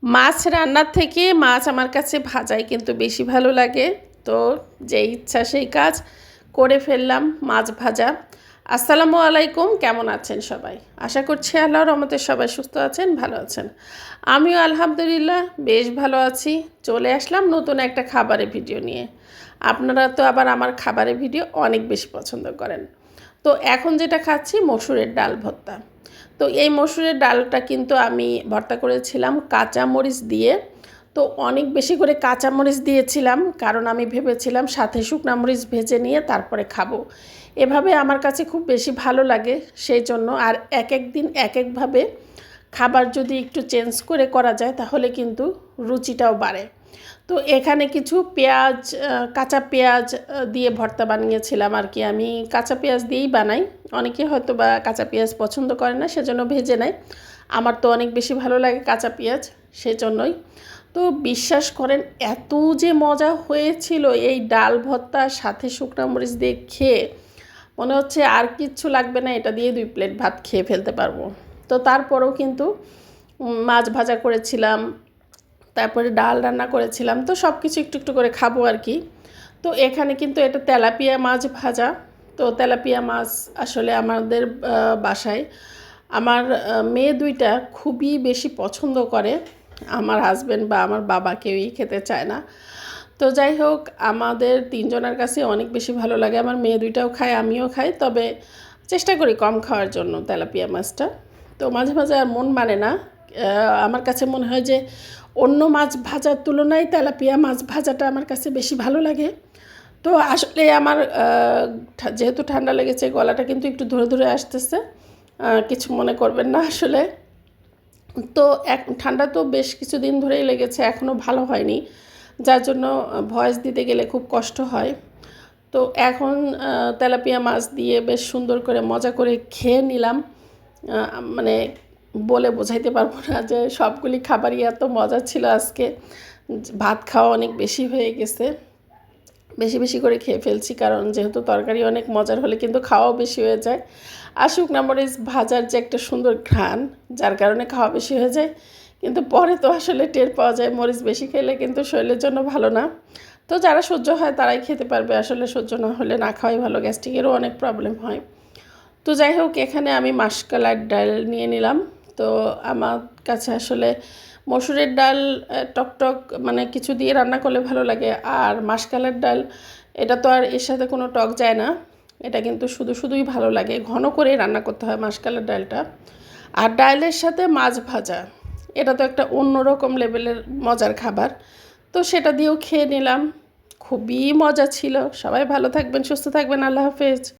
মাছ রান্নার থেকে মাছ আমার কাছে ভাজাই কিন্তু বেশি ভালো লাগে। তো যেই ইচ্ছা সেই কাজ করে ফেললাম, মাছ ভাজা। আসসালামু আলাইকুম, কেমন আছেন সবাই? আশা করছি আল্লাহর রহমতে সবাই সুস্থ আছেন, ভালো আছেন। আমিও আলহামদুলিল্লাহ বেশ ভালো আছি। চলে আসলাম নতুন একটা খাবারের ভিডিও নিয়ে। আপনারা তো আবার আমার খাবারের ভিডিও অনেক বেশি পছন্দ করেন। তো এখন যেটা খাচ্ছি মসুরের ডাল ভর্তা। তো এই মসুরের ডালটা কিন্তু আমি ভর্তা করেছিলাম কাঁচামরিচ দিয়ে। তো অনেক বেশি করে কাঁচামরিচ দিয়েছিলাম, কারণ আমি ভেবেছিলাম সাথে শুকনা মরিচ ভেজে নিয়ে তারপরে খাবো। এভাবে আমার কাছে খুব বেশি ভালো লাগে, সেই জন্য। আর এক এক দিন এক একভাবে খাবার যদি একটু চেঞ্জ করে করা যায় তাহলে কিন্তু রুচিটাও বাড়ে। তো এখানে কিছু পেঁয়াজ, কাঁচা পেঁয়াজ দিয়ে ভর্তা বানিয়েছিলাম আর কি। আমি কাঁচা পেঁয়াজ দিয়েই বানাই। অনেকে হয়তো বা কাঁচা পেঁয়াজ পছন্দ করে না, সেজন্য ভেজে নেয়। আমার তো অনেক বেশি ভালো লাগে কাঁচা পেঁয়াজ, সেজন্যই। তো বিশ্বাস করেন, এত যে মজা হয়েছিল এই ডাল ভর্তার সাথে শুকনো মরিচ দিয়ে খেয়ে, মনে হচ্ছে আর কিচ্ছু লাগবে না, এটা দিয়ে 2 প্লেট ভাত খেয়ে ফেলতে পারবো। তো তারপরেও কিন্তু মাছ ভাজা করেছিলাম, তারপরে ডাল রান্না করেছিলাম। তো সব কিছু একটু একটু করে খাবো আর কি। তো এখানে কিন্তু এটা তেলাপিয়া মাছ ভাজা। তো তেলাপিয়া মাছ আসলে আমাদের বাসায় আমার মেয়ে 2টা খুবই বেশি পছন্দ করে। আমার হাজব্যান্ড বা আমার বাবা কেউই খেতে চায় না। তো যাই হোক, আমাদের 3 জনের কাছে অনেক বেশি ভালো লাগে। আমার মেয়ে 2টাও খায়, আমিও খাই। তবে চেষ্টা করি কম খাওয়ার জন্য তেলাপিয়া মাছটা। তো মাঝে মাঝে আর মন মানে না। আমার কাছে মনে হয় যে অন্য মাছ ভাজার তুলনায় তেলাপিয়া মাছ ভাজাটা আমার কাছে বেশি ভালো লাগে। তো আসলে আমার যেহেতু ঠান্ডা লেগেছে, গলাটা কিন্তু একটু ধরে ধরে আসতেছে, কিছু মনে করবেন না আসলে। তো ঠান্ডা তো বেশ কিছুদিন ধরেই লেগেছে, এখনও ভালো হয়নি, যার জন্য ভয়েস দিতে গেলে খুব কষ্ট হয়। তো এখন তেলাপিয়া মাছ দিয়ে বেশ সুন্দর করে মজা করে খেয়ে নিলাম। মানে বলে বোঝাইতে পারবো না যে সবগুলি খাবারই এত মজা ছিল আজকে। ভাত খাওয়া অনেক বেশি হয়ে গেছে, বেশি বেশি করে খেয়ে ফেলছি, কারণ যেহেতু তরকারি অনেক মজার হলে কিন্তু খাওয়াও বেশি হয়ে যায়। আর শুকনো মরিচ ভাজার যে একটা সুন্দর ঘ্রাণ, যার কারণে খাওয়া বেশি হয়ে যায়। কিন্তু পরে তো আসলে টের পাওয়া যায় মরিচ বেশি খেলে কিন্তু শরীরের জন্য ভালো না। তো যারা সহ্য হয় তারাই খেতে পারবে, আসলে সহ্য না হলে না খাওয়াই ভালো, গ্যাস্ট্রিকেরও অনেক প্রবলেম হয়। তো যাই হোক, এখানে আমি মাসকলাইর ডাল নিয়ে নিলাম। তো আমার কাছে আসলে মসুরের ডাল টকটক মানে কিছু দিয়ে রান্না করলে ভালো লাগে। আর মাসকলাইর ডাল, এটা তো আর এর সাথে কোনো টক যায় না, এটা কিন্তু শুধু শুধুই ভালো লাগে। ঘন করে রান্না করতে হয় মাসকলাইর ডালটা। আর ডালের সাথে মাছ ভাজা, এটা তো একটা অন্যরকম লেভেলের মজার খাবার। তো সেটা দিয়েও খেয়ে নিলাম, খুবই মজা ছিল। সবাই ভালো থাকবেন, সুস্থ থাকবেন, আল্লাহ হাফেজ।